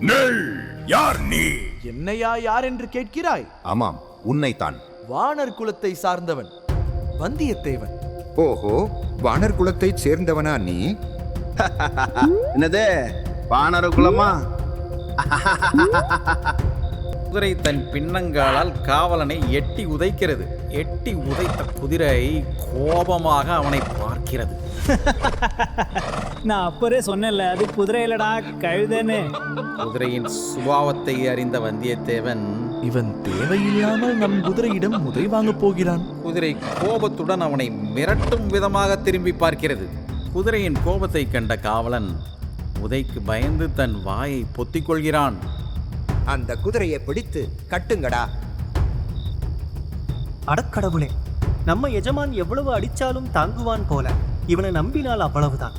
நெல். யார் நீ? என்னையா யார் என்று கேட்கிறாய்? ஆமாம், உன்னைத்தான். வானர் குலத்தை சார்ந்தவன் வந்தியத்தேவன். ஓஹோ, வானர் குலத்தைச் சேர்ந்தவனா நீ? என்னது வானர குலமா? குதிரை தன் பின்னங்காலால் காவலனை எட்டி உதைக்கிறது. எட்டி உதைத்த குதிரை கோபமாக அவனை பார்க்கிறது. நான் அப்பரே சொன்னேன்ல, அது குதிரை இல்லடா, கழுதன்னு. குதிரையின் சுபாவத்தை அறிந்த வந்தியத்தேவன், இவன் தேவையில்லாமல் நம் குதிரையிடம் உதை வாங்கப் போகிறான். குதிரை கோபத்துடன் அவனை மிரட்டும் விதமாக திரும்பி பார்க்கிறது. குதிரையின் கோபத்தை கண்ட காவலன் உதைக்கு பயந்து தன் வாயை பொத்திக் கொள்கிறான். அந்த குதிரையை பிடித்து கட்டுங்கடா. அடக்கடவுளே, நம்ம எஜமான் எவ்வளவு அடிச்சாலும் தாங்குவான் போல. இவனை நம்பினால் அவ்வளவுதான்.